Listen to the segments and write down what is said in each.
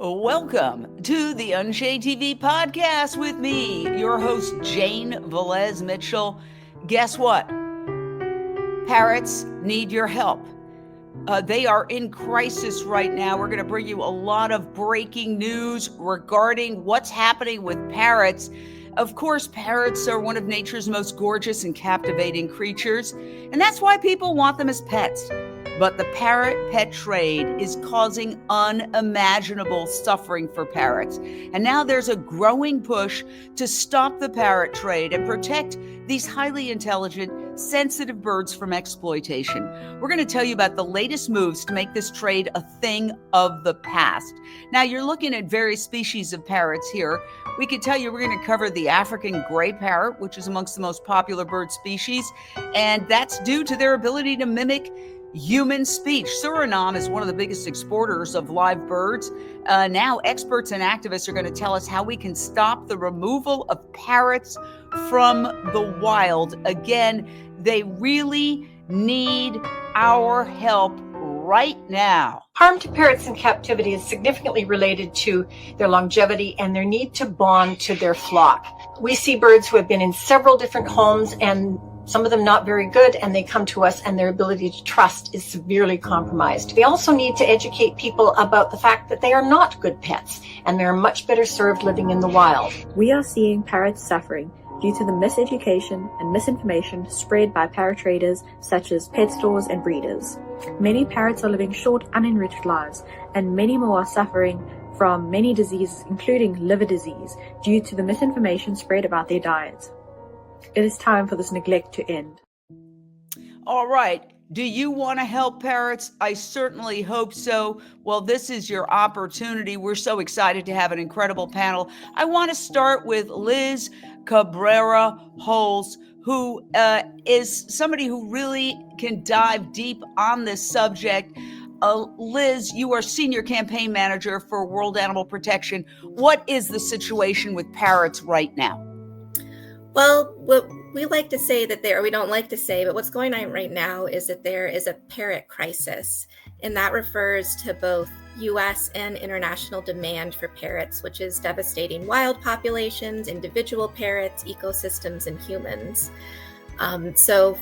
Welcome to the Unshade TV podcast with me, your host, Jane Velez-Mitchell. Guess what? Parrots need your help. They are in crisis right now. We're going to bring you a lot of breaking news regarding what's happening with parrots. Of course, parrots are one of nature's most gorgeous and captivating creatures, and that's why people want them as pets. But the parrot pet trade is causing unimaginable suffering for parrots. And now there's a growing push to stop the parrot trade and protect these highly intelligent, sensitive birds from exploitation. We're going to tell you about the latest moves to make this trade a thing of the past. Now, you're looking at various species of parrots here. We can tell you we're going to cover the African gray parrot, which is amongst the most popular bird species, and that's due to their ability to mimic human speech. Suriname is one of the biggest exporters of live birds. Now, experts and activists are going to tell us how we can stop the removal of parrots from the wild. Again, they really need our help right now. Harm to parrots in captivity is significantly related to their longevity and their need to bond to their flock. We see birds who have been in several different homes, and some of them not very good, and they come to us and their ability to trust is severely compromised. We also need to educate people about the fact that they are not good pets and they're much better served living in the wild. We are seeing parrots suffering due to the miseducation and misinformation spread by parrot traders such as pet stores and breeders. Many parrots are living short, unenriched lives, and many more are suffering from many diseases, including liver disease, due to the misinformation spread about their diets. It is time for this neglect to end. All right. Do you want to help parrots? I certainly hope so. Well, this is your opportunity. We're so excited to have an incredible panel. I want to start with Liz Cabrera-Holes, who is somebody who really can dive deep on this subject. Liz, you are Senior Campaign Manager for World Animal Protection. What is the situation with parrots right now? Well, what we like to say we don't like to say, but what's going on right now is that there is a parrot crisis, and that refers to both U.S. and international demand for parrots, which is devastating wild populations, individual parrots, ecosystems, and humans. So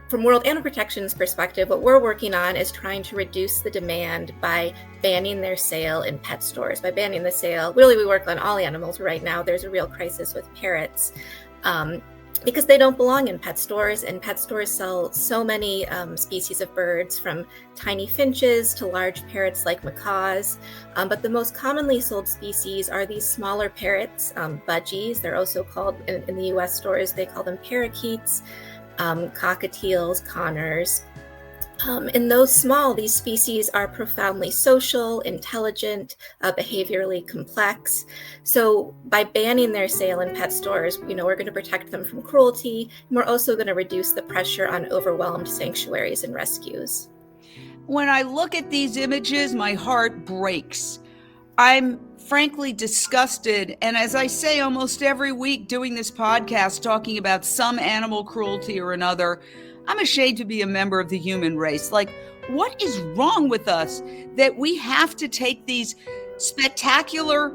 from World Animal Protection's perspective, what we're working on is trying to reduce the demand by banning their sale in pet stores. By banning the sale, really we work on all animals right now. There's a real crisis with parrots because they don't belong in pet stores, and pet stores sell so many species of birds, from tiny finches to large parrots like macaws. But the most commonly sold species are these smaller parrots, budgies. They're also called, in the US stores, they call them parakeets. Cockatiels, connors. In these species are profoundly social, intelligent, behaviorally complex. So by banning their sale in pet stores, we're going to protect them from cruelty, and we're also going to reduce the pressure on overwhelmed sanctuaries and rescues. When I look at these images, my heart breaks. I'm frankly disgusted. And as I say almost every week doing this podcast, talking about some animal cruelty or another, I'm ashamed to be a member of the human race. Like, what is wrong with us that we have to take these spectacular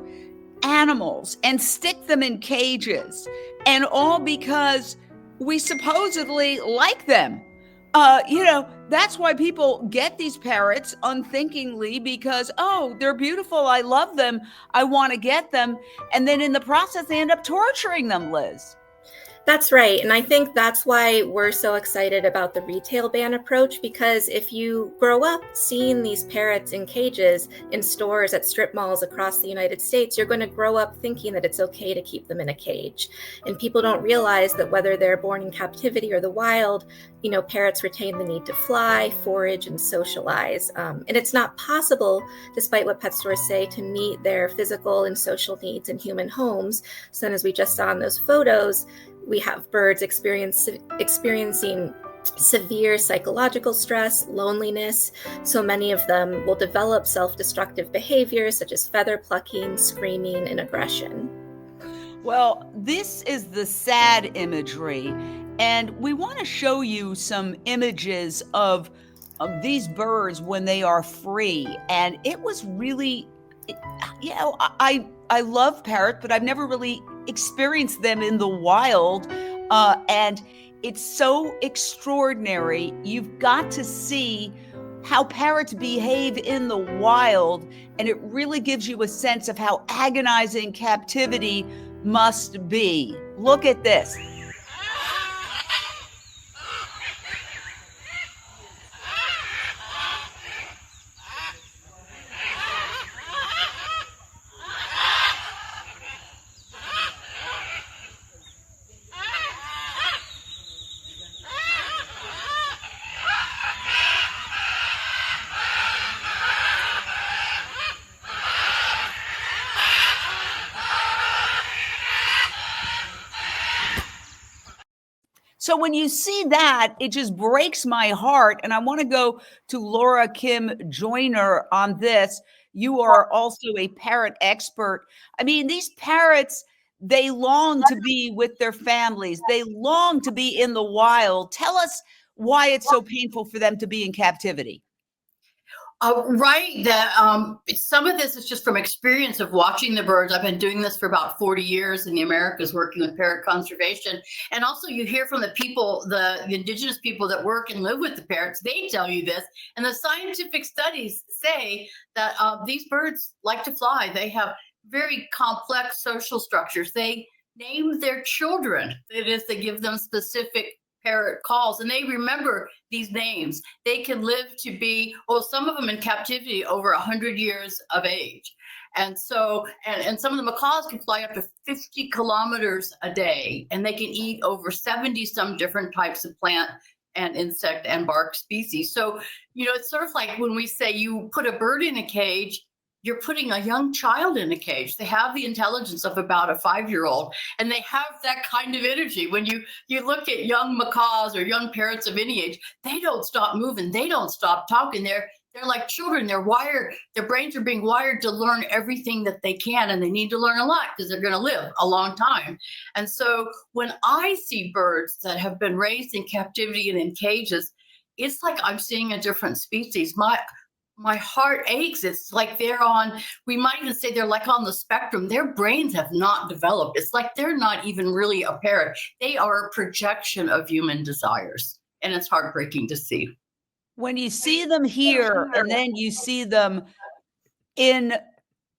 animals and stick them in cages, and all because we supposedly like them? That's why people get these parrots unthinkingly, because, oh, they're beautiful. I love them. I want to get them. And then in the process, they end up torturing them, Liz. That's right. And I think that's why we're so excited about the retail ban approach, because if you grow up seeing these parrots in cages in stores at strip malls across the United States, you're going to grow up thinking that it's okay to keep them in a cage. And people don't realize that whether they're born in captivity or the wild, parrots retain the need to fly, forage, and socialize. And it's not possible, despite what pet stores say, to meet their physical and social needs in human homes. So then, as we just saw in those photos, we have birds experiencing severe psychological stress, loneliness. So many of them will develop self-destructive behaviors such as feather plucking, screaming, and aggression. Well, this is the sad imagery, and we want to show you some images of these birds when they are free. And it was really You know, I love parrots, but I've never really experienced them in the wild. And it's so extraordinary. You've got to see how parrots behave in the wild, and it really gives you a sense of how agonizing captivity must be. Look at this. So when you see that, it just breaks my heart. And I want to go to Laura Kim Joyner on this. You are also a parrot expert. I mean, these parrots, they long to be with their families. They long to be in the wild. Tell us why it's so painful for them to be in captivity. Right. That some of this is just from experience of watching the birds. I've been doing this for about 40 years in the Americas, working with parrot conservation. And also you hear from the people, the indigenous people that work and live with the parrots, they tell you this. And the scientific studies say that these birds like to fly. They have very complex social structures. They name their children. That is, they give them specific parrot calls, and they remember these names. They can live to be, well, some of them in captivity over 100 years of age. And so, and some of the macaws can fly up to 50 kilometers a day, and they can eat over 70 some different types of plant and insect and bark species. So, you know, it's sort of like when we say you put a bird in a cage, you're putting a young child in a cage. They have the intelligence of about a 5-year-old, and they have that kind of energy. When you look at young macaws or young parrots of any age, they don't stop moving. They don't stop talking. They're like children. They're wired. Their brains are being wired to learn everything that they can, and they need to learn a lot because they're going to live a long time. And so when I see birds that have been raised in captivity and in cages, it's like I'm seeing a different species. My heart aches. It's like they're on, we might even say they're like on the spectrum. Their brains have not developed. It's like they're not even really a parrot. They are a projection of human desires. And it's heartbreaking to see. When you see them here and then you see them in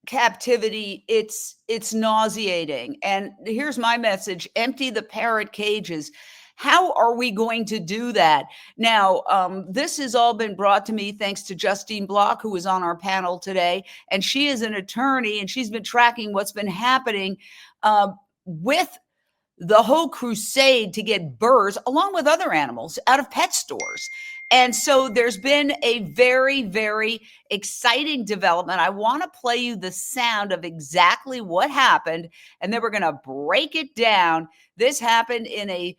captivity, it's nauseating. And here's my message: empty the parrot cages. How are we going to do that? Now, this has all been brought to me thanks to Justine Block, who was on our panel today. And she is an attorney, and she's been tracking what's been happening with the whole crusade to get birds, along with other animals, out of pet stores. And so there's been a very, very exciting development. I want to play you the sound of exactly what happened, and then we're going to break it down. This happened in a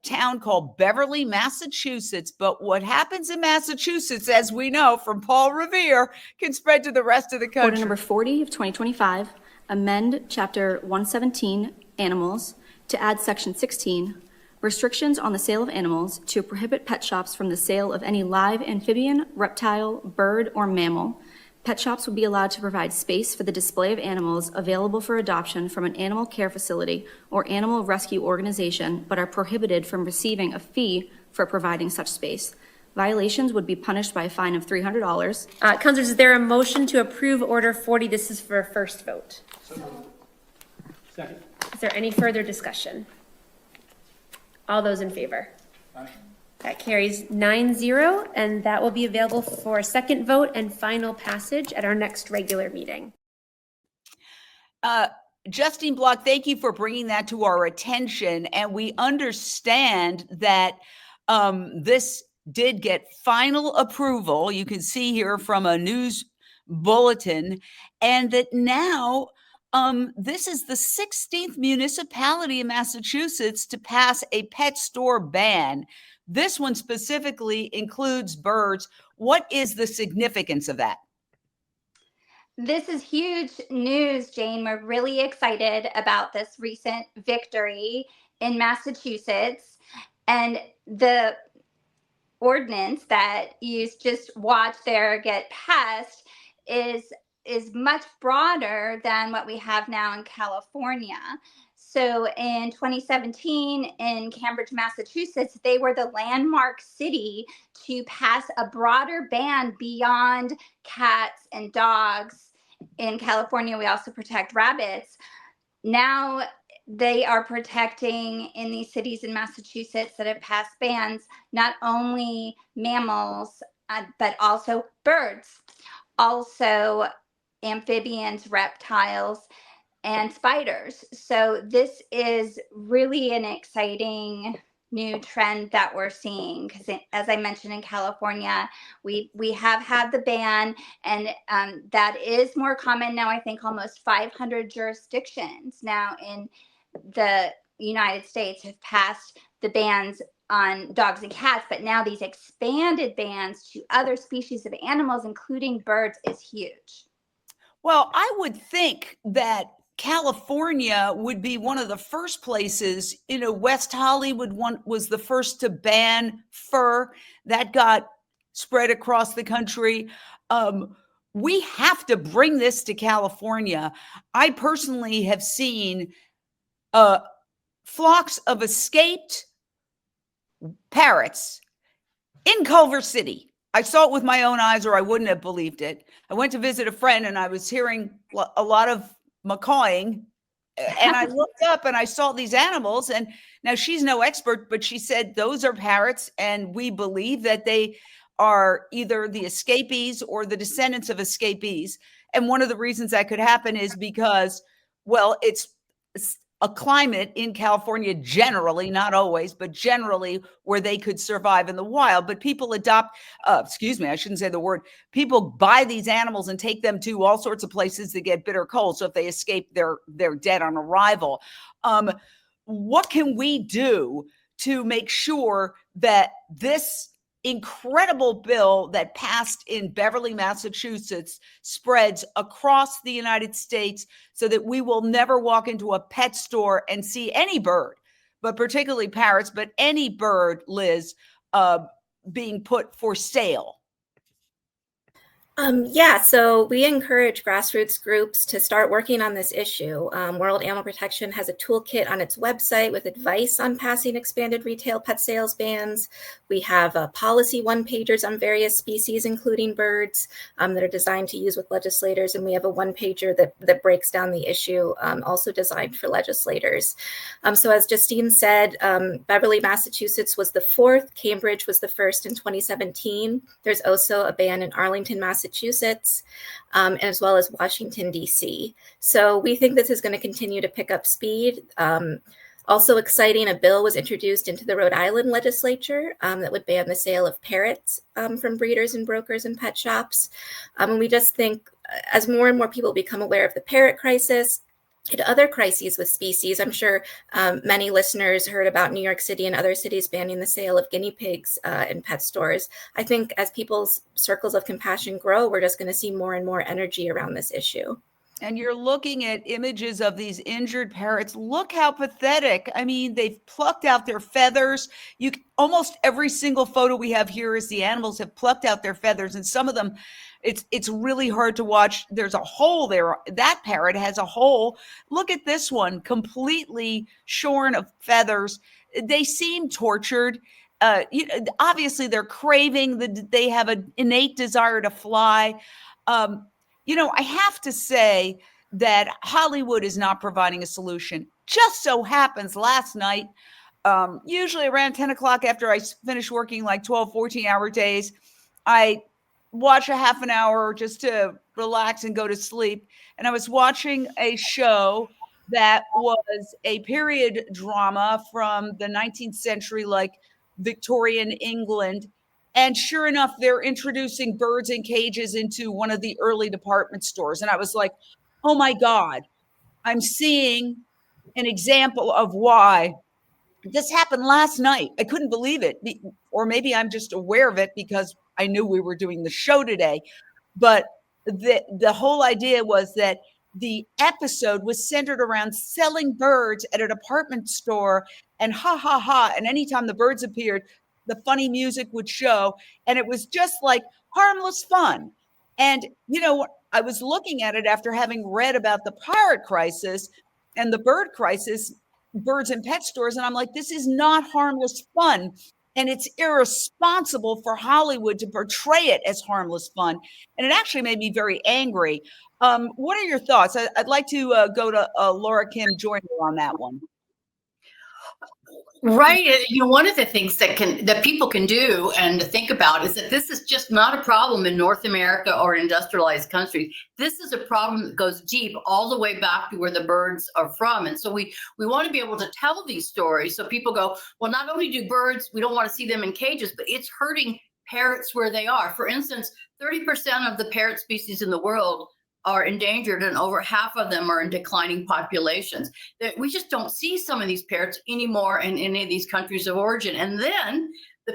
town called Beverly, Massachusetts. But what happens in Massachusetts, as we know from Paul Revere, can spread to the rest of the country. Order number 40 of 2025, amend Chapter 117, Animals, to add Section 16, restrictions on the sale of animals, to prohibit pet shops from the sale of any live amphibian, reptile, bird, or mammal. Pet shops will be allowed to provide space for the display of animals available for adoption from an animal care facility or animal rescue organization, but are prohibited from receiving a fee for providing such space. Violations would be punished by a fine of $300. Councilors, is there a motion to approve Order 40? This is for a first vote. Second. Is there any further discussion? All those in favor? Aye. That carries 9-0, and that will be available for a second vote and final passage at our next regular meeting. Justine Block, thank you for bringing that to our attention. And we understand that this did get final approval. You can see here from a news bulletin, and that now this is the 16th municipality in Massachusetts to pass a pet store ban. This one specifically includes birds. What is the significance of that? This is huge news, Jane. We're really excited about this recent victory in Massachusetts. And the ordinance that you just watched there get passed is is much broader than what we have now in California. So in 2017 in Cambridge, Massachusetts, they were the landmark city to pass a broader ban beyond cats and dogs. In California, we also protect rabbits. Now they are protecting in these cities in Massachusetts that have passed bans, not only mammals, but also birds, also amphibians, reptiles, and spiders. So this is really an exciting new trend that we're seeing, because as I mentioned, in California, we have had the ban, and that is more common now. I think almost 500 jurisdictions now in the United States have passed the bans on dogs and cats, but now these expanded bans to other species of animals, including birds, is huge. Well, I would think that California would be one of the first places. West Hollywood was the first to ban fur. That got spread across the country. We have to bring this to California. I personally have seen flocks of escaped parrots in Culver City. I saw it with my own eyes, or I wouldn't have believed it. I went to visit a friend, and I was hearing a lot of macaw-ing, and I looked up and I saw these animals. And now she's no expert, but she said those are parrots, and we believe that they are either the escapees or the descendants of escapees. And one of the reasons that could happen is because, well, it's a climate in California generally, not always, but generally, where they could survive in the wild. But people I shouldn't say the word, people buy these animals and take them to all sorts of places that get bitter cold. So if they escape, they're dead on arrival. What can we do to make sure that this incredible bill that passed in Beverly, Massachusetts, spreads across the United States, so that we will never walk into a pet store and see any bird, but particularly parrots, but any bird, Liz, being put for sale? So we encourage grassroots groups to start working on this issue. World Animal Protection has a toolkit on its website with advice on passing expanded retail pet sales bans. We have policy one-pagers on various species, including birds, that are designed to use with legislators. And we have a one-pager that breaks down the issue, also designed for legislators. So as Justine said, Beverly, Massachusetts was the fourth. Cambridge was the first in 2017. There's also a ban in Arlington, Massachusetts, as well as Washington, D.C. So we think this is going to continue to pick up speed. Also exciting, a bill was introduced into the Rhode Island legislature that would ban the sale of parrots from breeders and brokers and pet shops. And we just think as more and more people become aware of the parrot crisis, and other crises with species. I'm sure many listeners heard about New York City and other cities banning the sale of guinea pigs in pet stores. I think as people's circles of compassion grow, we're just going to see more and more energy around this issue. And you're looking at images of these injured parrots. Look how pathetic. I mean, they've plucked out their feathers. Almost every single photo we have here is the animals have plucked out their feathers, and some of them, it's really hard to watch. There's a hole there. That parrot has a hole. Look at this one, completely shorn of feathers. They seem tortured. Obviously, they're craving. They have an innate desire to fly. I have to say that Hollywood is not providing a solution. Just so happens last night, usually around 10 o'clock after I finish working like 12, 14-hour days, I watch a half an hour just to relax and go to sleep. And I was watching a show that was a period drama from the 19th century, like Victorian England. And sure enough, they're introducing birds in cages into one of the early department stores. And I was like, oh my God, I'm seeing an example of why this happened last night. I couldn't believe it. Or maybe I'm just aware of it because I knew we were doing the show today. But the whole idea was that the episode was centered around selling birds at a department store, and ha, ha, ha. And anytime the birds appeared, the funny music would show. And it was just like harmless fun. And, I was looking at it after having read about the parrot crisis and the bird crisis, birds in pet stores. And I'm like, this is not harmless fun. And it's irresponsible for Hollywood to portray it as harmless fun. And it actually made me very angry. What are your thoughts? I'd like to go to Laura Kim Joyner on that one. Right. One of the things that people can do and to think about is that this is just not a problem in North America or industrialized countries. This is a problem that goes deep all the way back to where the birds are from. And so we want to be able to tell these stories so people go, well, not only do birds, we don't want to see them in cages, but it's hurting parrots where they are. For instance, 30% of the parrot species in the world are endangered, and over half of them are in declining populations. That we just don't see some of these parrots anymore in any of these countries of origin. And then the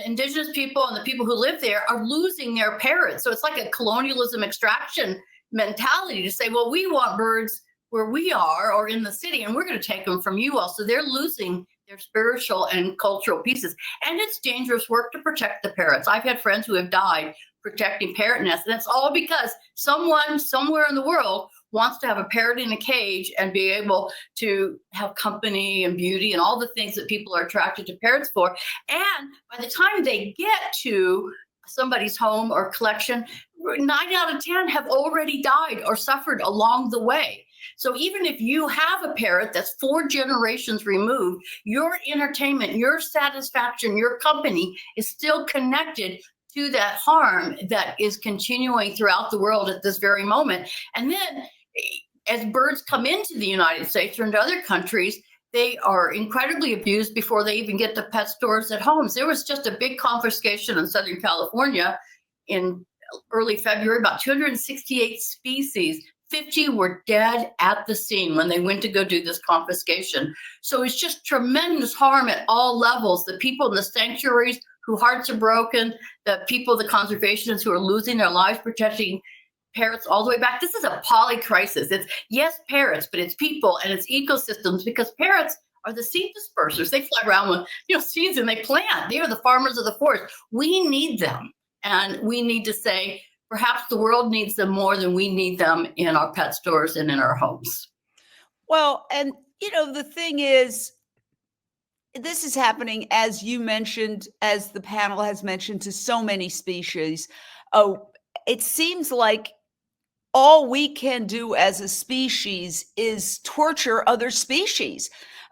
indigenous people and the people who live there are losing their parrots. So it's like a colonialism extraction mentality to say, well, we want birds where we are or in the city, and we're going to take them from you all. So they're losing their spiritual and cultural pieces. And it's dangerous work to protect the parrots. I've had friends who have died protecting parrot nests, and it's all because someone somewhere in the world wants to have a parrot in a cage and be able to have company and beauty and all the things that people are attracted to parrots for. And by the time they get to somebody's home or collection, 9 out of 10 have already died or suffered along the way. So even if you have a parrot that's 4 generations removed, your entertainment, your satisfaction, your company is still connected to that harm that is continuing throughout the world at this very moment. And then as birds come into the United States or into other countries, they are incredibly abused before they even get to pet stores at homes. There was just a big confiscation in Southern California in early February, about 268 species. 50 were dead at the scene when they went to go do this confiscation. So it's just tremendous harm at all levels. The people in the sanctuaries whose hearts are broken, the people, the conservationists who are losing their lives protecting parrots all the way back. This is a poly crisis. It's, yes, parrots, but it's people and it's ecosystems, because parrots are the seed dispersers. They fly around with seeds and they plant. They are the farmers of the forest. We need them. And we need to say, perhaps the world needs them more than we need them in our pet stores and in our homes. Well, and the thing is, this is happening, as you mentioned, as the panel has mentioned, to so many species. Oh, it seems like all we can do as a species is torture other species.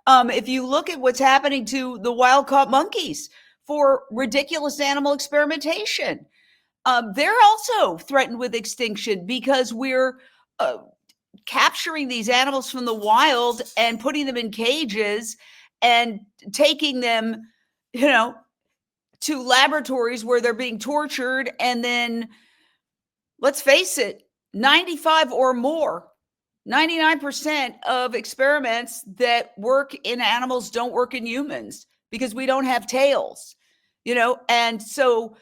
If you look at what's happening to the wild-caught monkeys for ridiculous animal experimentation, they're also threatened with extinction because we're capturing these animals from the wild and putting them in cages and taking them, to laboratories where they're being tortured. And then, let's face it, 95 or more, 99% of experiments that work in animals don't work in humans because we don't have tails, and so,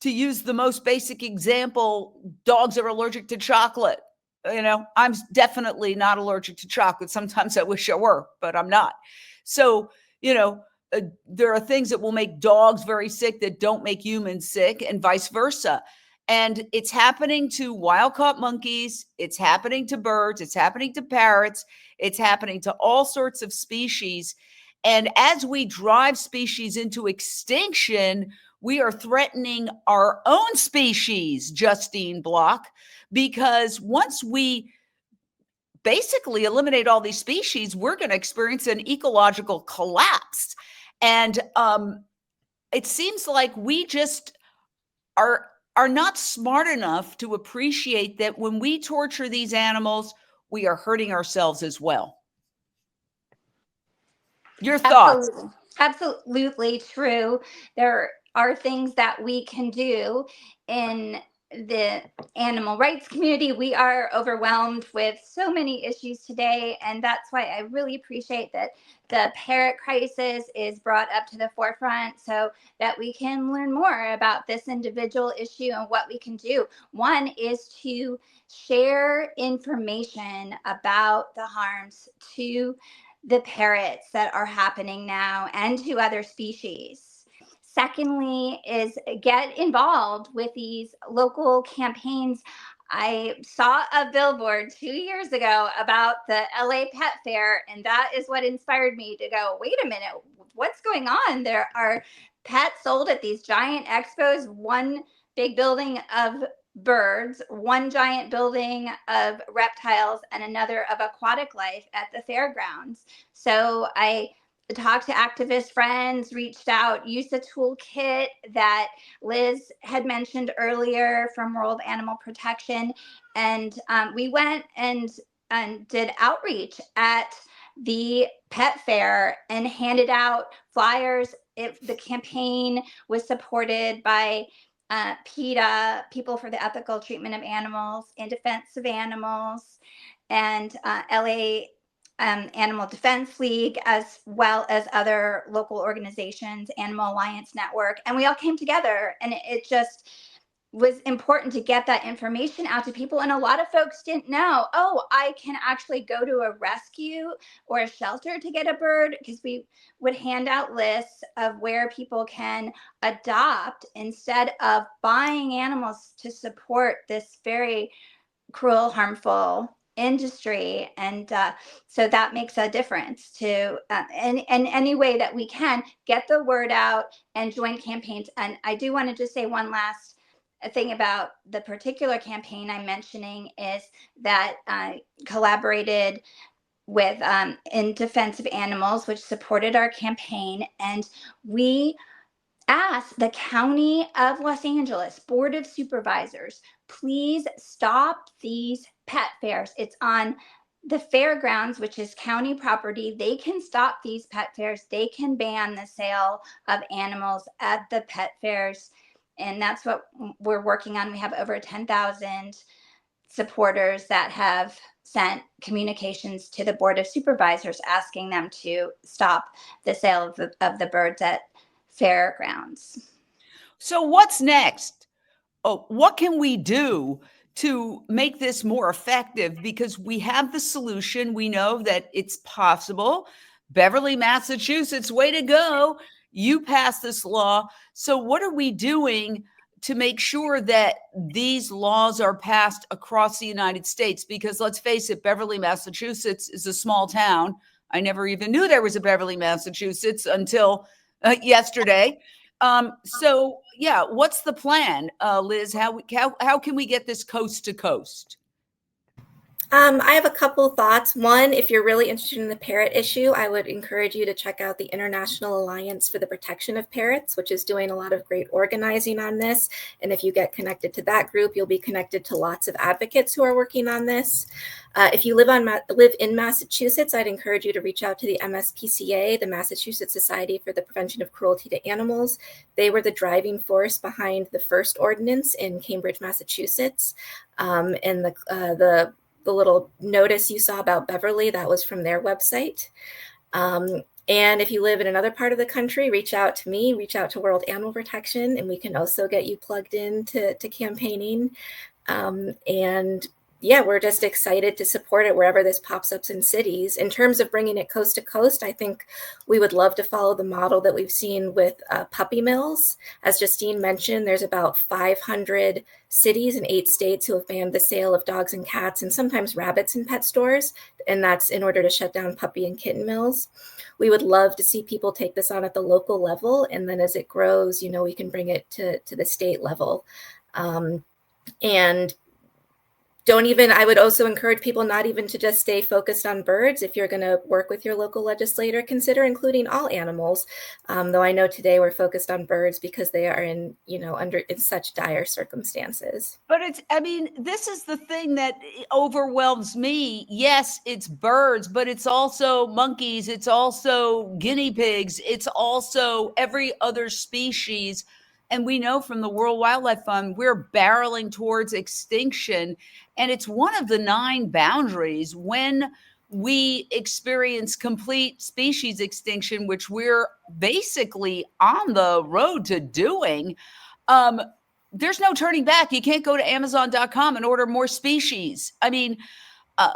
to use the most basic example, dogs are allergic to chocolate. I'm definitely not allergic to chocolate. Sometimes I wish I were, but I'm not. So, there are things that will make dogs very sick that don't make humans sick, and vice versa. And it's happening to wild-caught monkeys. It's happening to birds. It's happening to parrots. It's happening to all sorts of species. And as we drive species into extinction, we are threatening our own species, Justine Block, because once we basically eliminate all these species, we're going to experience an ecological collapse. And it seems like we just are not smart enough to appreciate that when we torture these animals, we are hurting ourselves as well. Your thoughts? Absolutely true. There are things that we can do in the animal rights community. We are overwhelmed with so many issues today, and that's why I really appreciate that the parrot crisis is brought up to the forefront so that we can learn more about this individual issue and what we can do. One is to share information about the harms to the parrots that are happening now and to other species. Secondly, is get involved with these local campaigns. I saw a billboard 2 years ago about the LA Pet Fair, and that is what inspired me to go, wait a minute, what's going on? There are pets sold at these giant expos, one big building of birds, one giant building of reptiles, and another of aquatic life at the fairgrounds. So I talked to activist friends, reached out, used the toolkit that Liz had mentioned earlier from World Animal Protection. And we went and did outreach at the pet fair and handed out flyers. The campaign was supported by PETA, People for the Ethical Treatment of Animals, In Defense of Animals, and LA Animal Defense League, as well as other local organizations, Animal Alliance Network. And we all came together, and it just was important to get that information out to people. And a lot of folks didn't know, oh, I can actually go to a rescue or a shelter to get a bird, because we would hand out lists of where people can adopt instead of buying animals to support this very cruel, harmful industry. And so that makes a difference to in any way that we can get the word out and join campaigns. And I do want to just say one last thing about the particular campaign I'm mentioning is that I collaborated with In Defense of Animals, which supported our campaign. And we asked the County of Los Angeles Board of Supervisors, please stop these pet fairs. It's on the fairgrounds, which is county property. They can stop these pet fairs. They can ban the sale of animals at the pet fairs. And that's what we're working on. We have over 10,000 supporters that have sent communications to the Board of Supervisors asking them to stop the sale of the birds at fairgrounds. So what's next? Oh, what can we do to make this more effective? Because we have the solution. We know that it's possible. Beverly, Massachusetts, way to go. You passed this law. So what are we doing to make sure that these laws are passed across the United States? Because let's face it, Beverly, Massachusetts is a small town. I never even knew there was a Beverly, Massachusetts until yesterday. So yeah, what's the plan, Liz? How can we get this coast to coast? I have a couple thoughts. One, if you're really interested in the parrot issue, I would encourage you to check out the International Alliance for the Protection of Parrots, which is doing a lot of great organizing on this. And if you get connected to that group, you'll be connected to lots of advocates who are working on this. If you live in Massachusetts, I'd encourage you to reach out to the MSPCA, the Massachusetts Society for the Prevention of Cruelty to Animals. They were the driving force behind the first ordinance in Cambridge, Massachusetts. And the little notice you saw about Beverly, that was from their website. And if you live in another part of the country, reach out to me, reach out to World Animal Protection, and we can also get you plugged in to campaigning. And yeah, we're just excited to support it wherever this pops up in cities. In terms of bringing it coast to coast, I think we would love to follow the model that we've seen with puppy mills. As Justine mentioned, there's about 500 cities in 8 states who have banned the sale of dogs and cats and sometimes rabbits in pet stores. And that's in order to shut down puppy and kitten mills. We would love to see people take this on at the local level. And then as it grows, we can bring it to the state level. And I would also encourage people not even to just stay focused on birds. If you're going to work with your local legislator, consider including all animals. Though I know today we're focused on birds because they are in such dire circumstances. But this is the thing that overwhelms me. Yes, it's birds, but it's also monkeys. It's also guinea pigs. It's also every other species. And we know from the World Wildlife Fund, we're barreling towards extinction. And it's one of the 9 boundaries when we experience complete species extinction, which we're basically on the road to doing. There's no turning back. You can't go to Amazon.com and order more species.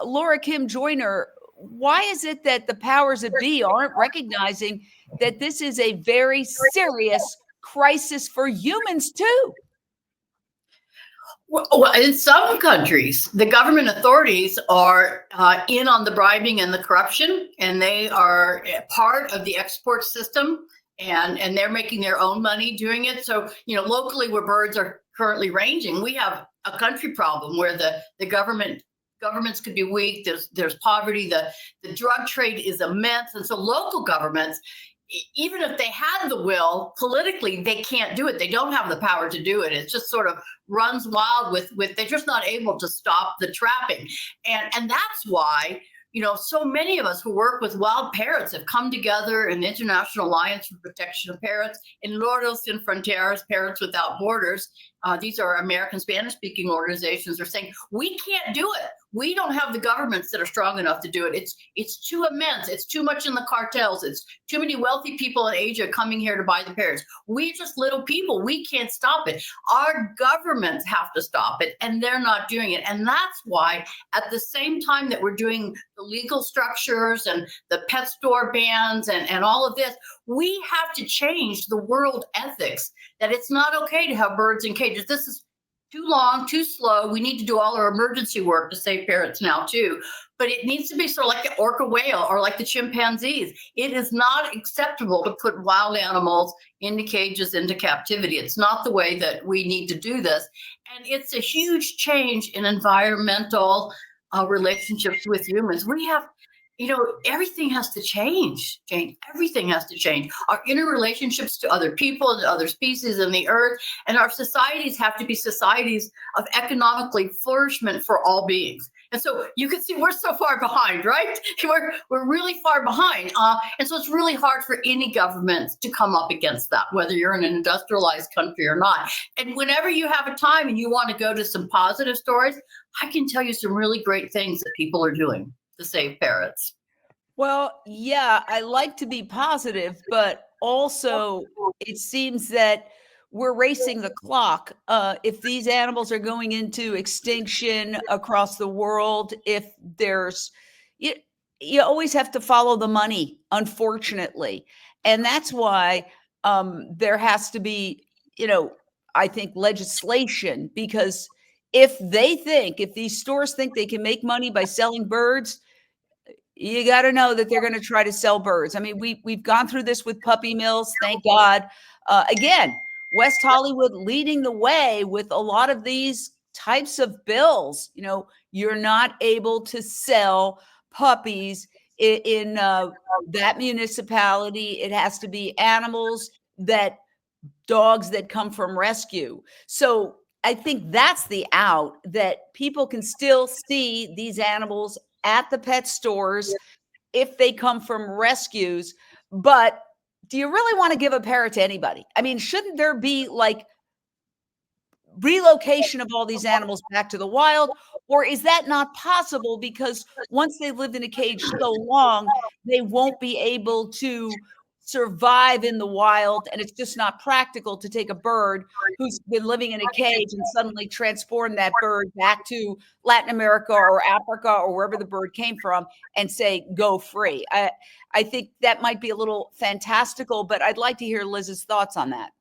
Laura Kim Joyner, why is it that the powers that be aren't recognizing that this is a very serious crisis for humans too. Well, in some countries, the government authorities are in on the bribing and the corruption, and they are part of the export system, and they're making their own money doing it. So, locally where birds are currently ranging, we have a country problem where the governments could be weak. There's poverty. The drug trade is immense, and so local governments, even if they had the will politically, they can't do it. They don't have the power to do it. It just sort of runs wild with they're just not able to stop the trapping. And that's why, so many of us who work with wild parrots have come together in the International Alliance for Protection of Parrots, in Lordos Sin Fronteras, Parrots Without Borders. These are American Spanish-speaking organizations are saying, we can't do it. We don't have the governments that are strong enough to do it. It's too immense. It's too much in the cartels. It's too many wealthy people in Asia coming here to buy the parrots. We just little people. We can't stop it. Our governments have to stop it, and they're not doing it. And that's why at the same time that we're doing the legal structures and the pet store bans and all of this, we have to change the world ethics that it's not okay to have birds in cages. This is too long, too slow. We need to do all our emergency work to save parrots now too. But it needs to be sort of like the orca whale or like the chimpanzees. It is not acceptable to put wild animals into cages, into captivity. It's not the way that we need to do this. And it's a huge change in environmental relationships with humans. We have, everything has to change. Everything has to change. Our interrelationships to other people and other species and the earth, and our societies have to be societies of economically flourishment for all beings. And so you can see we're so far behind, right? We're really far behind. And so it's really hard for any government to come up against that, whether you're in an industrialized country or not. And whenever you have a time and you want to go to some positive stories, I can tell you some really great things that people are doing to save parrots. Well, yeah, I like to be positive, but also it seems that we're racing the clock. If these animals are going into extinction across the world, if there's, you always have to follow the money, unfortunately. And that's why there has to be, I think legislation, because if these stores think they can make money by selling birds, you got to know that they're going to try to sell birds. I mean, we've gone through this with puppy mills, thank God. Again, West Hollywood leading the way with a lot of these types of bills. You're not able to sell puppies in that municipality. It has to be dogs that come from rescue. So I think that's the out, that people can still see these animals at the pet stores if they come from rescues. But do you really want to give a parrot to anybody? I mean, shouldn't there be like relocation of all these animals back to the wild? Or is that not possible because once they've lived in a cage so long, they won't be able to survive in the wild, and it's just not practical to take a bird who's been living in a cage and suddenly transform that bird back to Latin America or Africa or wherever the bird came from and say, go free. I think that might be a little fantastical, but I'd like to hear Liz's thoughts on that.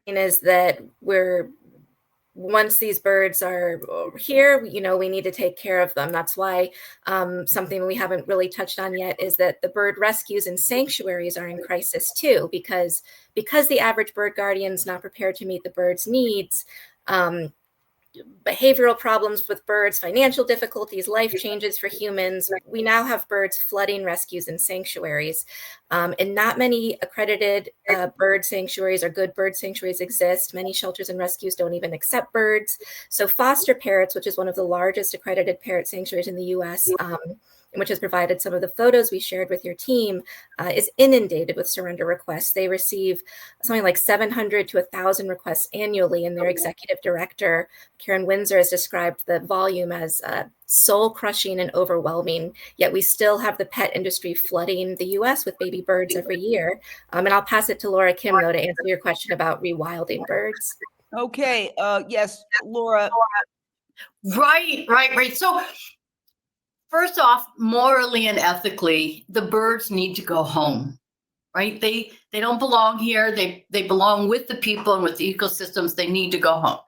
Is that once these birds are here, we need to take care of them. That's why something we haven't really touched on yet is that the bird rescues and sanctuaries are in crisis too, because the average bird guardian is not prepared to meet the bird's needs. Behavioral problems with birds, financial difficulties, life changes for humans. We now have birds flooding rescues and sanctuaries. And not many accredited bird sanctuaries or good bird sanctuaries exist. Many shelters and rescues don't even accept birds. So Foster Parrots, which is one of the largest accredited parrot sanctuaries in the US, which has provided some of the photos we shared with your team, is inundated with surrender requests. They receive something like 700 to 1,000 requests annually, and their executive director, Karen Windsor, has described the volume as soul-crushing and overwhelming, yet we still have the pet industry flooding the U.S. with baby birds every year. And I'll pass it to Laura Kim, though, to answer your question about rewilding birds. Okay, yes, Laura. Right. So first off, morally and ethically, the birds need to go home. right? They don't belong here. They belong with the people and with the ecosystems. They need to go home.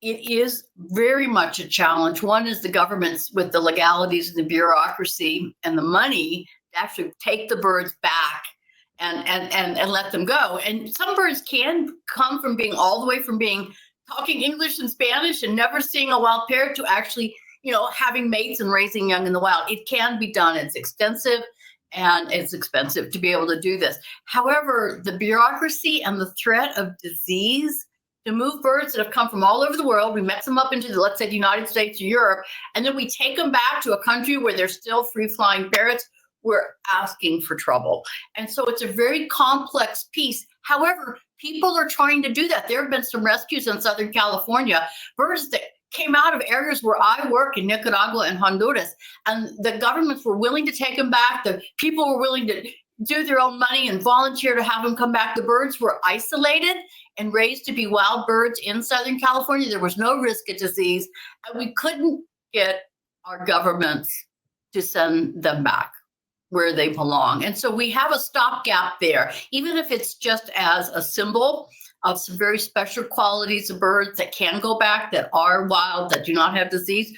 It is very much a challenge. One is the governments with the legalities and the bureaucracy and the money to actually take the birds back and let them go. And some birds can come from being all the way from being talking English and Spanish and never seeing a wild parrot to actually, having mates and raising young in the wild. It can be done. It's extensive and it's expensive to be able to do this. However, the bureaucracy and the threat of disease to move birds that have come from all over the world, we mix them up into, let's say, the United States or Europe, and then we take them back to a country where there's still free-flying parrots, we're asking for trouble. And so it's a very complex piece. However, people are trying to do that. There have been some rescues in Southern California, birds that came out of areas where I work in Nicaragua and Honduras, and the governments were willing to take them back. The people were willing to do their own money and volunteer to have them come back. The birds were isolated and raised to be wild birds in Southern California. There was no risk of disease, and we couldn't get our governments to send them back where they belong. And so we have a stopgap there, even if it's just as a symbol of some very special qualities of birds that can go back, that are wild, that do not have disease.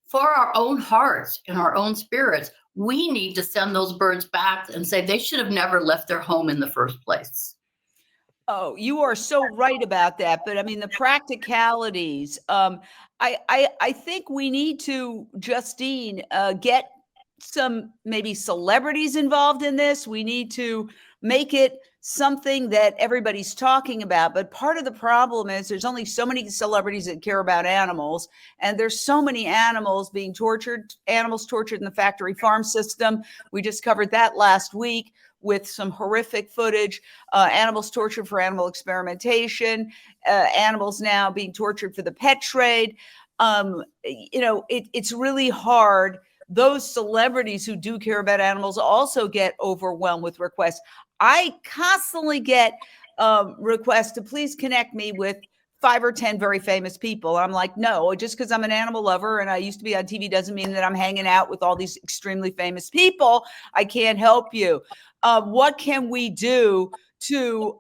For our own hearts and our own spirits, we need to send those birds back and say they should have never left their home in the first place. Oh, you are so right about that. But I mean, the practicalities. I think we need to, Justine, get some maybe celebrities involved in this. We need to make it something that everybody's talking about. But part of the problem is there's only so many celebrities that care about animals, and there's so many animals being tortured, animals tortured in the factory farm system. We just covered that last week with some horrific footage, animals tortured for animal experimentation, animals now being tortured for the pet trade. It's really hard. Those celebrities who do care about animals also get overwhelmed with requests. I constantly get requests to please connect me with 5 or 10 very famous people. I'm like, no, just because I'm an animal lover and I used to be on TV doesn't mean that I'm hanging out with all these extremely famous people. I can't help you. What can we do to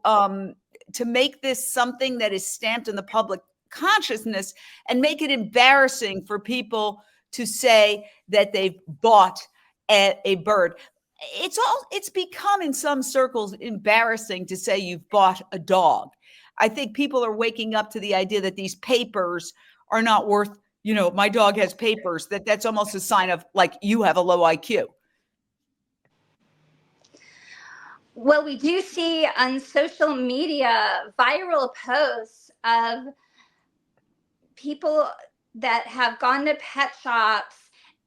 make this something that is stamped in the public consciousness and make it embarrassing for people to say that they've bought a bird? It's become in some circles embarrassing to say you've bought a dog. I think people are waking up to the idea that these papers are not worth, my dog has papers, that's almost a sign of like you have a low IQ. Well, we do see on social media viral posts of people that have gone to pet shops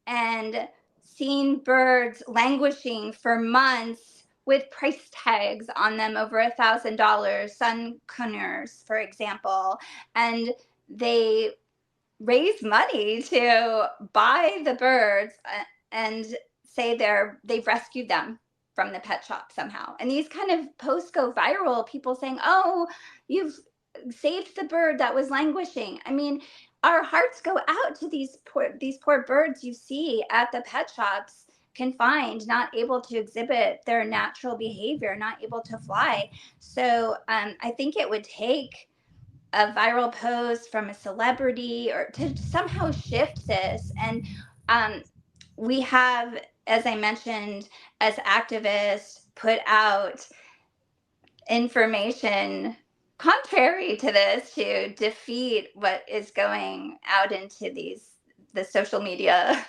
and seen birds languishing for months with price tags on them over $1,000, sun conures, for example, and they raise money to buy the birds and say they've rescued them from the pet shop somehow. And these kind of posts go viral, people saying, oh, you've saved the bird that was languishing. I mean, our hearts go out to these poor birds you see at the pet shops, confined, not able to exhibit their natural behavior, not able to fly. So I think it would take a viral post from a celebrity or to somehow shift this. And we have, as I mentioned, as activists, put out information contrary to this to defeat what is going out into the social media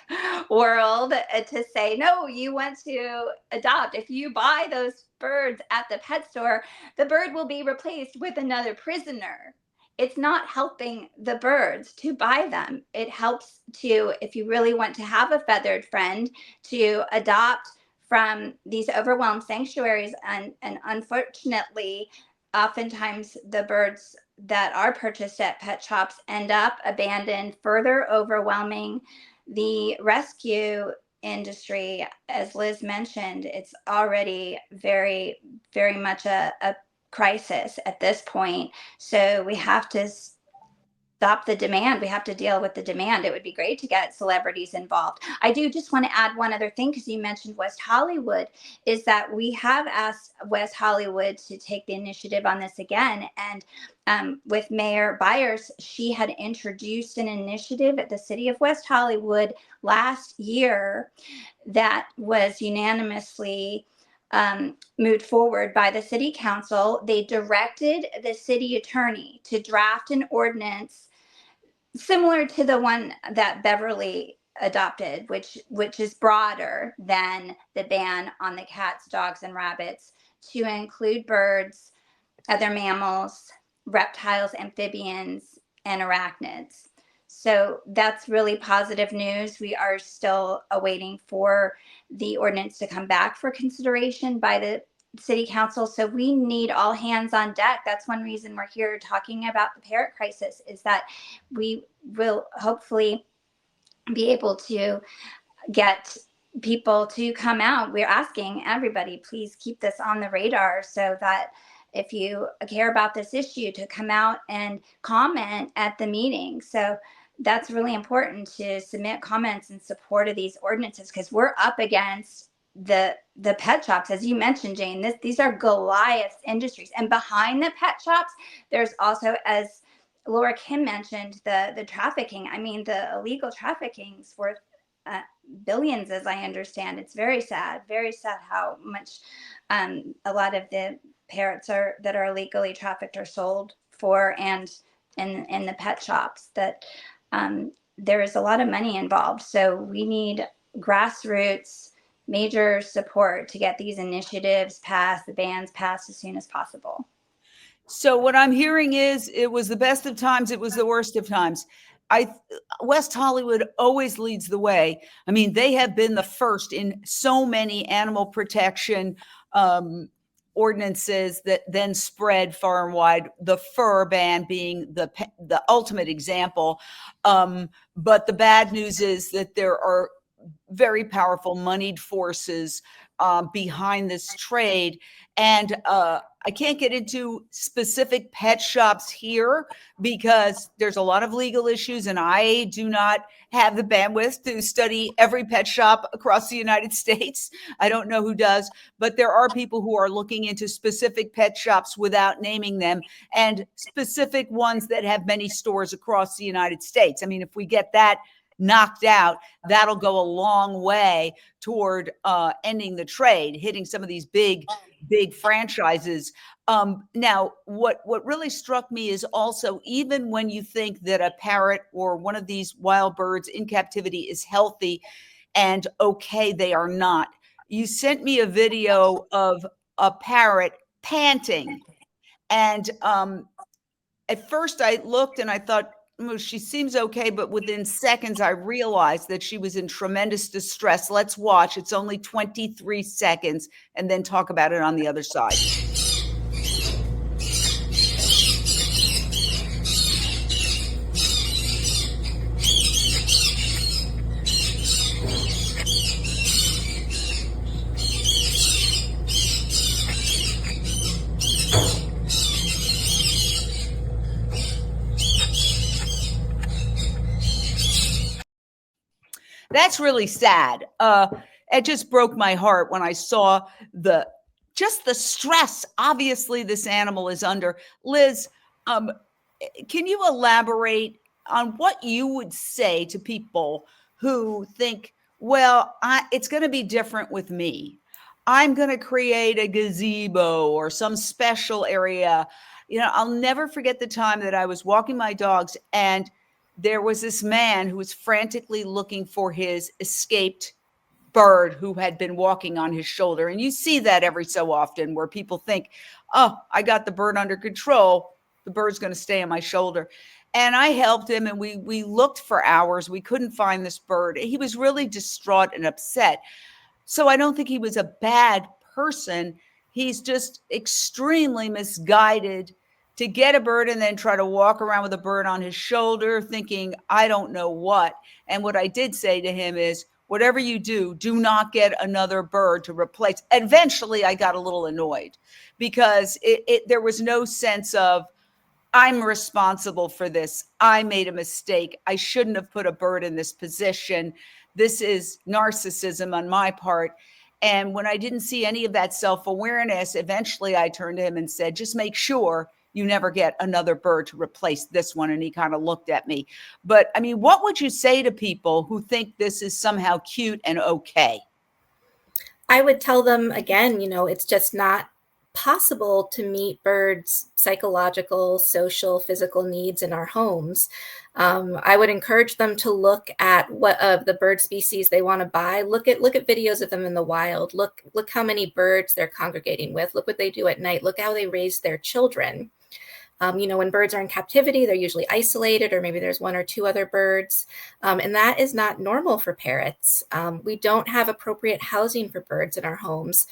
world, to say, no, you want to adopt. If you buy those birds at the pet store, the bird will be replaced with another prisoner. It's not helping the birds to buy them. It helps to, if you really want to have a feathered friend, to adopt from these overwhelmed sanctuaries. And unfortunately, oftentimes the birds that are purchased at pet shops end up abandoned, further overwhelming the rescue industry. As Liz mentioned, it's already very, very much a crisis at this point. So we have to stop the demand. We have to deal with the demand. It would be great to get celebrities involved. I do just want to add one other thing, because you mentioned West Hollywood, is that we have asked West Hollywood to take the initiative on this again. And with Mayor Byers, she had introduced an initiative at the city of West Hollywood last year that was unanimously moved forward by the city council. They directed the city attorney to draft an ordinance similar to the one that Beverly adopted, which is broader than the ban on the cats, dogs, and rabbits, to include birds, other mammals, reptiles, amphibians, and arachnids. So that's really positive news. We are still awaiting for the ordinance to come back for consideration by the city council. So we need all hands on deck. That's one reason we're here talking about the parrot crisis, is that we will hopefully be able to get people to come out. We're asking everybody, please keep this on the radar, so that if you care about this issue, to come out and comment at the meeting. So that's really important, to submit comments in support of these ordinances, because we're up against the pet shops, as you mentioned, Jane. These are Goliath industries, and behind the pet shops, there's also, as Laura Kim mentioned, the trafficking. I mean, the illegal trafficking's worth billions, as I understand. It's very sad how much a lot of the parrots that are illegally trafficked are sold for, and in the pet shops, that there is a lot of money involved. So we need grassroots major support to get these initiatives passed, the bans passed, as soon as possible. So what I'm hearing is, it was the best of times, it was the worst of times. West Hollywood always leads the way. I mean, they have been the first in so many animal protection ordinances that then spread far and wide, the fur ban being the ultimate example. But the bad news is that there are very powerful moneyed forces behind this trade. And I can't get into specific pet shops here, because there's a lot of legal issues, and I do not have the bandwidth to study every pet shop across the United States. I don't know who does, but there are people who are looking into specific pet shops without naming them, and specific ones that have many stores across the United States. I mean, if we get that knocked out, that'll go a long way toward ending the trade, hitting some of these big franchises. Now, what really struck me is also, even when you think that a parrot or one of these wild birds in captivity is healthy and okay, they are not. You sent me a video of a parrot panting, and at first I looked and I thought, well, she seems okay, but within seconds I realized that she was in tremendous distress. Let's watch. It's only 23 seconds, and then talk about it on the other side. That's really sad. It just broke my heart when I saw the stress obviously this animal is under. Liz, can you elaborate on what you would say to people who think, well, it's going to be different with me. I'm going to create a gazebo or some special area. You know, I'll never forget the time that I was walking my dogs, and there was this man who was frantically looking for his escaped bird who had been walking on his shoulder. And you see that every so often, where people think, oh, I got the bird under control, the bird's going to stay on my shoulder. And I helped him, and we looked for hours. We couldn't find this bird. He was really distraught and upset. So I don't think he was a bad person. He's just extremely misguided to get a bird and then try to walk around with a bird on his shoulder thinking, I don't know what. And what I did say to him is, whatever you do, do not get another bird to replace. Eventually, I got a little annoyed, because there was no sense of, I'm responsible for this. I made a mistake. I shouldn't have put a bird in this position. This is narcissism on my part. And when I didn't see any of that self-awareness, eventually I turned to him and said, just make sure you never get another bird to replace this one. And he kind of looked at me. But I mean, what would you say to people who think this is somehow cute and okay? I would tell them again, it's just not possible to meet birds' psychological, social, physical needs in our homes. I would encourage them to look at what of the bird species they want to buy. Look at videos of them in the wild. Look how many birds they're congregating with. Look what they do at night. Look how they raise their children. When birds are in captivity, they're usually isolated, or maybe there's one or two other birds. And that is not normal for parrots. We don't have appropriate housing for birds in our homes.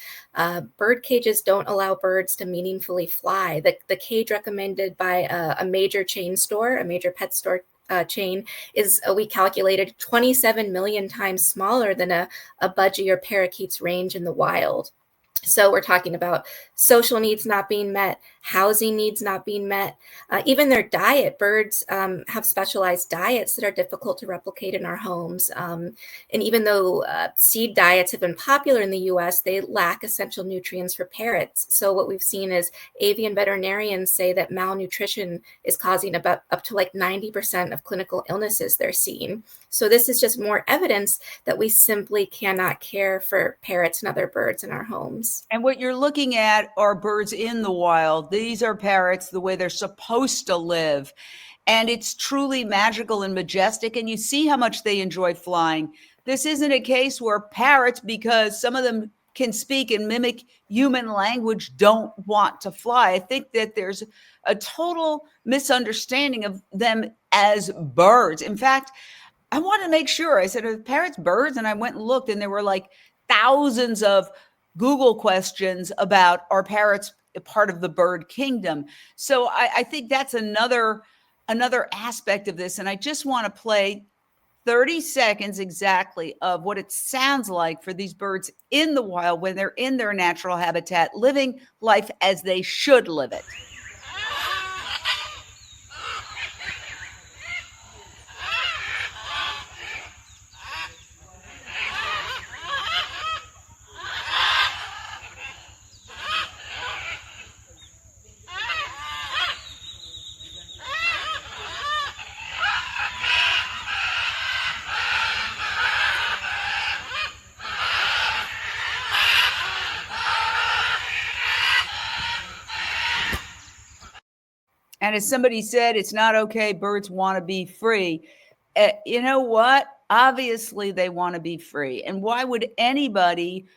Bird cages don't allow birds to meaningfully fly. The cage recommended by a major chain store, a major pet store chain, is, we calculated, 27 million times smaller than a budgie or parakeet's range in the wild. So we're talking about social needs not being met, housing needs not being met, even their diet. Birds have specialized diets that are difficult to replicate in our homes. And even though seed diets have been popular in the US, they lack essential nutrients for parrots. So what we've seen is avian veterinarians say that malnutrition is causing up to like 90% of clinical illnesses they're seeing. So this is just more evidence that we simply cannot care for parrots and other birds in our homes. And what you're looking at are birds in the wild. These are parrots the way they're supposed to live. And it's truly magical and majestic. And you see how much they enjoy flying. This isn't a case where parrots, because some of them can speak and mimic human language, don't want to fly. I think that there's a total misunderstanding of them as birds. In fact, I want to make sure. I said, are parrots birds? And I went and looked, and there were like thousands of Google questions about, are parrots a part of the bird kingdom? So I think that's another aspect of this. And I just want to play 30 seconds exactly of what it sounds like for these birds in the wild when they're in their natural habitat, living life as they should live it. And as somebody said, it's not okay. Birds want to be free. You know what? Obviously, they want to be free. And why would anybody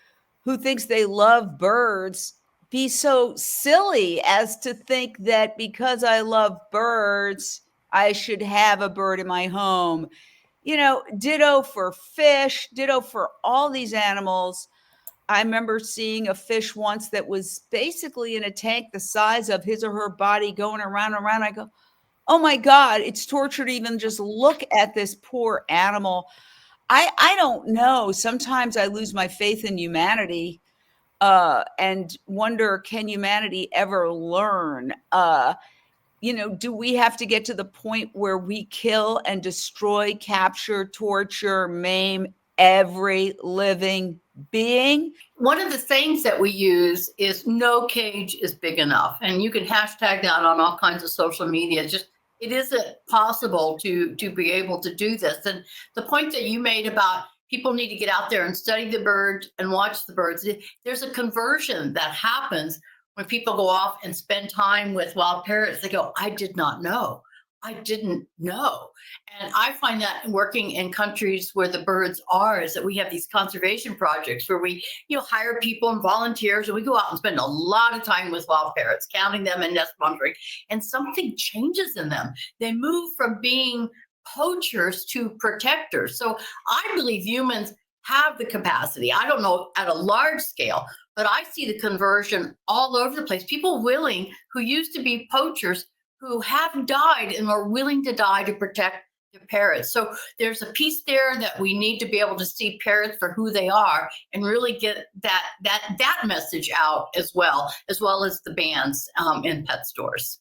who thinks they love birds be so silly as to think that because I love birds, I should have a bird in my home? Ditto for fish, ditto for all these animals. I remember seeing a fish once that was basically in a tank the size of his or her body, going around and around. I go, oh my God, it's torture to even just look at this poor animal. I don't know. Sometimes I lose my faith in humanity and wonder, can humanity ever learn? Do we have to get to the point where we kill and destroy, capture, torture, maim every living being? One of the things that we use is no cage is big enough. And you can hashtag that on all kinds of social media. It isn't possible to be able to do this. And the point that you made about people need to get out there and study the birds and watch the birds, there's a conversion that happens when people go off and spend time with wild parrots. They go, I did not know. I didn't know. And I find that working in countries where the birds are, is that we have these conservation projects where we, hire people and volunteers, and we go out and spend a lot of time with wild parrots, counting them and nest monitoring, and something changes in them. They move from being poachers to protectors. So I believe humans have the capacity. I don't know at a large scale, but I see the conversion all over the place. People willing, who used to be poachers, who have died and are willing to die to protect the parrots. So there's a piece there that we need to be able to see parrots for who they are and really get that message out as well as the bans in pet stores.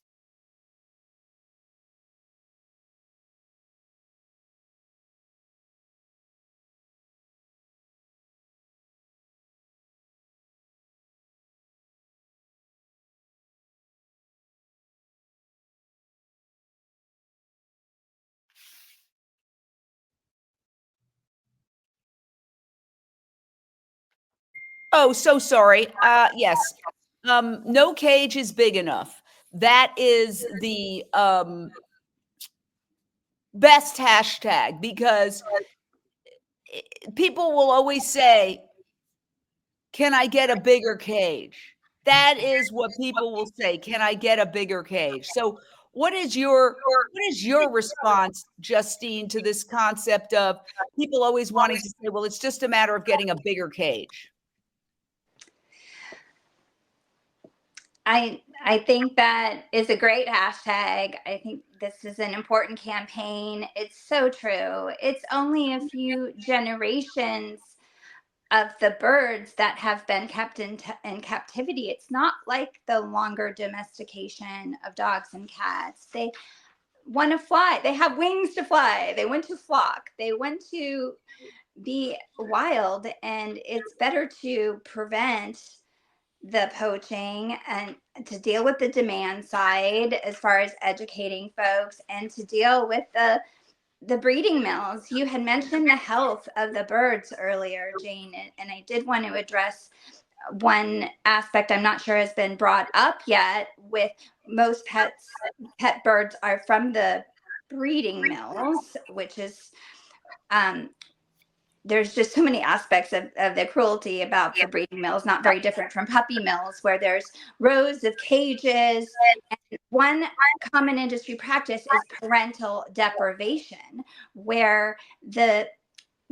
Oh, so sorry. Yes. No cage is big enough. That is the best hashtag because people will always say, can I get a bigger cage? That is what people will say. Can I get a bigger cage? So what is your response, Justine, to this concept of people always wanting to say, well, it's just a matter of getting a bigger cage? I think that is a great hashtag. I think this is an important campaign. It's so true. It's only a few generations of the birds that have been kept in captivity. It's not like the longer domestication of dogs and cats. They want to fly. They have wings to fly. They want to flock. They want to be wild, and it's better to prevent the poaching and to deal with the demand side as far as educating folks and to deal with the breeding mills. You had mentioned the health of the birds earlier, Jane, and I did want to address one aspect I'm not sure has been brought up yet. With most pet birds are from the breeding mills, which is there's just so many aspects of the cruelty about the breeding mills, not very different from puppy mills, where there's rows of cages. And one common industry practice is parental deprivation, where the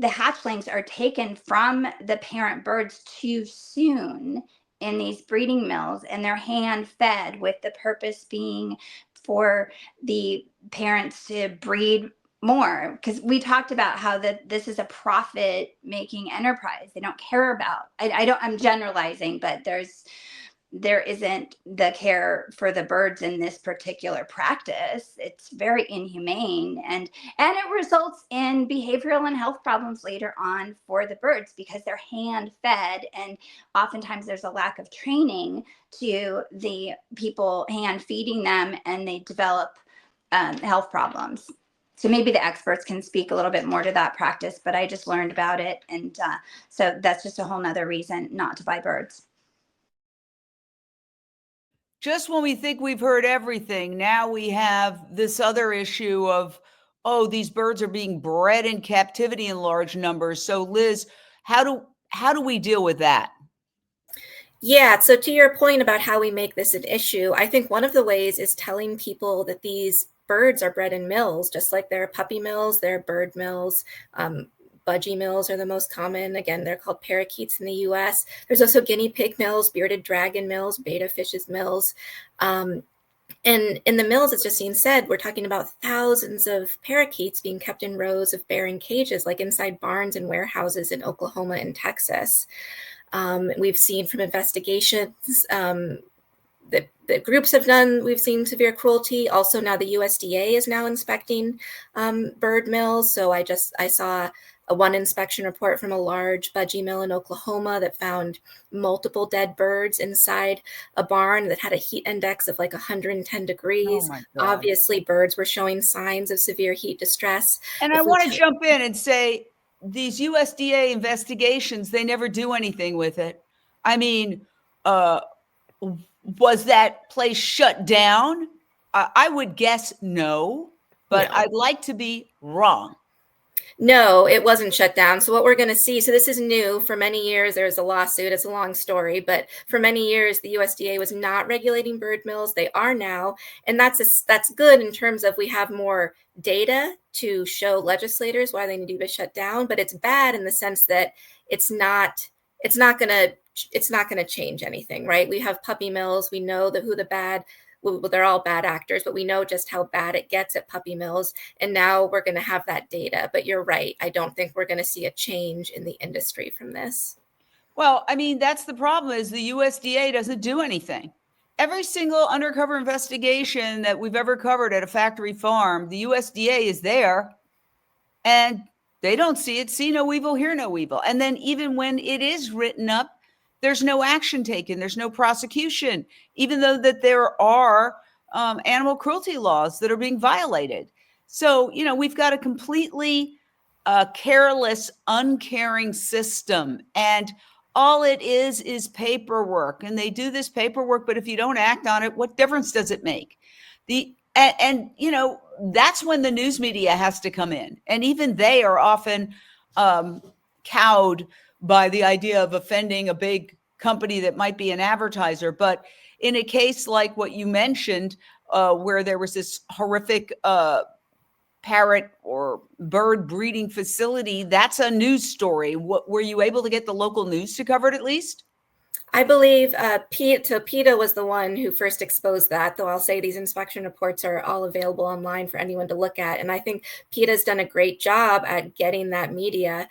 hatchlings are taken from the parent birds too soon in these breeding mills, and they're hand fed with the purpose being for the parents to breed more, because we talked about how this is a profit making enterprise. They don't care about, I'm generalizing, but there isn't the care for the birds in this particular practice. It's very inhumane, and it results in behavioral and health problems later on for the birds because they're hand fed, and oftentimes there's a lack of training to the people hand feeding them, and they develop health problems. So maybe the experts can speak a little bit more to that practice, but I just learned about it, and so that's just a whole nother reason not to buy birds. Just when we think we've heard everything, now we have this other issue of, oh, these birds are being bred in captivity in large numbers. So, Liz, how do we deal with that? Yeah, so to your point about how we make this an issue, I think one of the ways is telling people that these birds are bred in mills, just like there are puppy mills, there are bird mills. Budgie mills are the most common. Again, they're called parakeets in the US. There's also guinea pig mills, bearded dragon mills, betta fishes mills. And in the mills, as Justine said, we're talking about thousands of parakeets being kept in rows of barren cages, like inside barns and warehouses in Oklahoma and Texas. We've seen from investigations that groups have done, we've seen severe cruelty. Also now the USDA is now inspecting bird mills. So I saw one inspection report from a large budgie mill in Oklahoma that found multiple dead birds inside a barn that had a heat index of like 110 degrees. Oh, Obviously, birds were showing signs of severe heat distress. And I want to jump in and say these USDA investigations, they never do anything with it. I mean, was that place shut down? I would guess no, but No. I'd like to be wrong. No, it wasn't shut down. So what we're going to see, so this is new. For many years, there's a lawsuit. It's a long story, but for many years, the USDA was not regulating bird mills. They are now, and that's good in terms of we have more data to show legislators why they need to be shut down. But it's bad in the sense that it's not going to change anything, right? We have puppy mills. We know well, they're all bad actors, but we know just how bad it gets at puppy mills. And now we're going to have that data. But you're right. I don't think we're going to see a change in the industry from this. Well, I mean, that's the problem is the USDA doesn't do anything. Every single undercover investigation that we've ever covered at a factory farm, the USDA is there and they don't see it, see no evil, hear no evil. And then even when it is written up, there's no action taken. There's no prosecution, even though that there are animal cruelty laws that are being violated. So, we've got a completely careless, uncaring system. And all it is paperwork, and they do this paperwork, but if you don't act on it, what difference does it make? And you know, that's when the news media has to come in, and even they are often cowed by the idea of offending a big company that might be an advertiser. But in a case like what you mentioned, where there was this horrific parrot or bird breeding facility, that's a news story. Were you able to get the local news to cover it at least? I believe PETA was the one who first exposed that, though I'll say these inspection reports are all available online for anyone to look at. And I think PETA's done a great job at getting that media,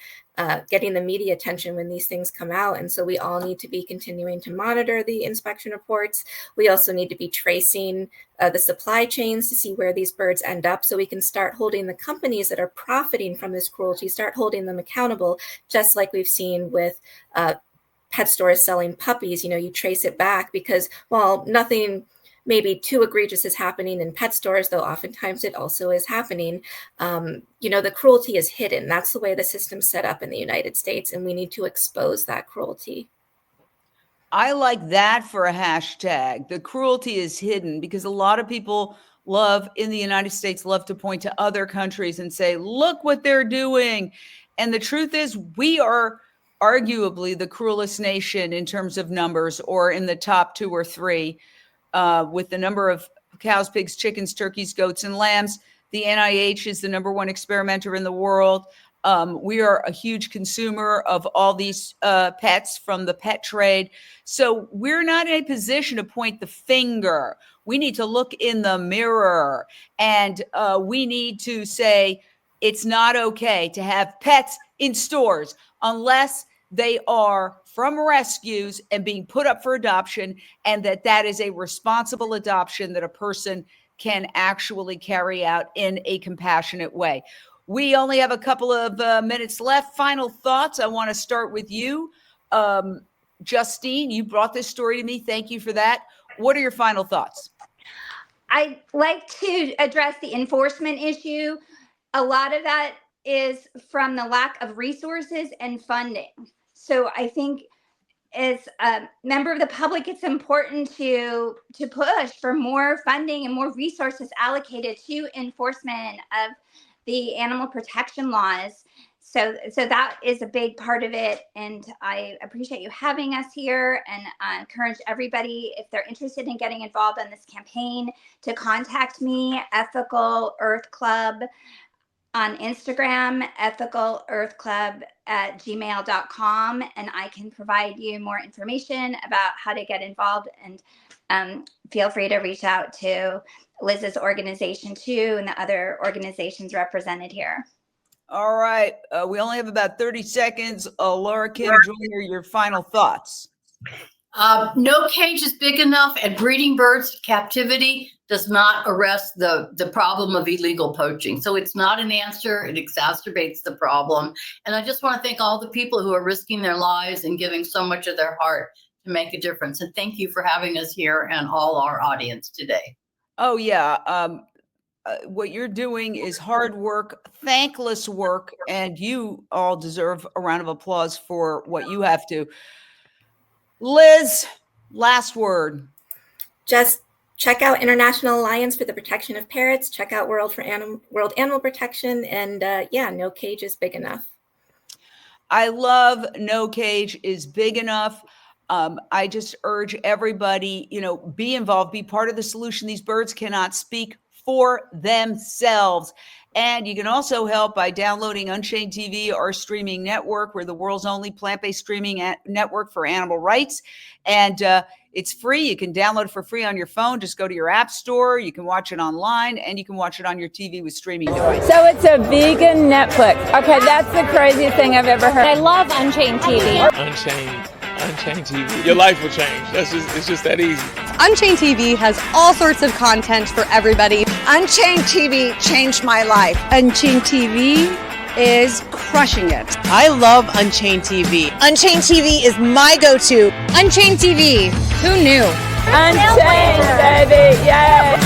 getting the media attention when these things come out. And so we all need to be continuing to monitor the inspection reports. We also need to be tracing the supply chains to see where these birds end up, so we can start holding the companies that are profiting from this cruelty, start holding them accountable, just like we've seen with pet stores selling puppies. You know, you trace it back because while nothing maybe too egregious is happening in pet stores, though oftentimes it also is happening, you know, the cruelty is hidden. That's the way the system's set up in the United States, and we need to expose that cruelty. I like that for a hashtag. The cruelty is hidden, because a lot of people in the United States love to point to other countries and say, look what they're doing. And the truth is, we are arguably the cruelest nation in terms of numbers, or in the top 2 or 3, with the number of cows, pigs, chickens, turkeys, goats, and lambs. The NIH is the number 1 experimenter in the world. We are a huge consumer of all these pets from the pet trade. So we're not in a position to point the finger. We need to look in the mirror, and we need to say it's not okay to have pets in stores unless they are from rescues and being put up for adoption, and that is a responsible adoption that a person can actually carry out in a compassionate way. We only have a couple of minutes left. Final thoughts. I want to start with you. Justine, you brought this story to me. Thank you for that. What are your final thoughts? I'd like to address the enforcement issue. A lot of that is from the lack of resources and funding. So I think as a member of the public, it's important to push for more funding and more resources allocated to enforcement of the animal protection laws. So that is a big part of it. And I appreciate you having us here, and I encourage everybody, if they're interested in getting involved in this campaign, to contact me, Ethical Earth Club on Instagram, ethicalearthclub@gmail.com, and I can provide you more information about how to get involved. And feel free to reach out to Liz's organization too, and the other organizations represented here. All right. We only have about 30 seconds. Laura, Kim Joyner, your final thoughts. No cage is big enough, and breeding birds captivity does not arrest the problem of illegal poaching. So it's not an answer. It exacerbates the problem. And I just want to thank all the people who are risking their lives and giving so much of their heart to make a difference. And thank you for having us here and all our audience today. Oh, yeah. What you're doing is hard work, thankless work, and you all deserve a round of applause for what you have to. Liz, last word. Just check out International Alliance for the Protection of Parrots. Check out World Animal Protection. And yeah, no cage is big enough. I love No Cage is Big Enough. I just urge everybody, be involved, be part of the solution. These birds cannot speak for themselves. And you can also help by downloading Unchained TV, our streaming network. We're the world's only plant-based streaming network for animal rights. And it's free. You can download it for free on your phone. Just go to your app store. You can watch it online, and you can watch it on your TV with streaming devices. So it's a vegan Netflix. Okay, that's the craziest thing I've ever heard. I love Unchained TV. Unchained TV. Your life will change. It's just that easy. Unchained TV has all sorts of content for everybody. Unchained TV changed my life. Unchained TV is crushing it. I love Unchained TV. Unchained TV is my go-to. Unchained TV. Who knew? Unchained, baby. Yay.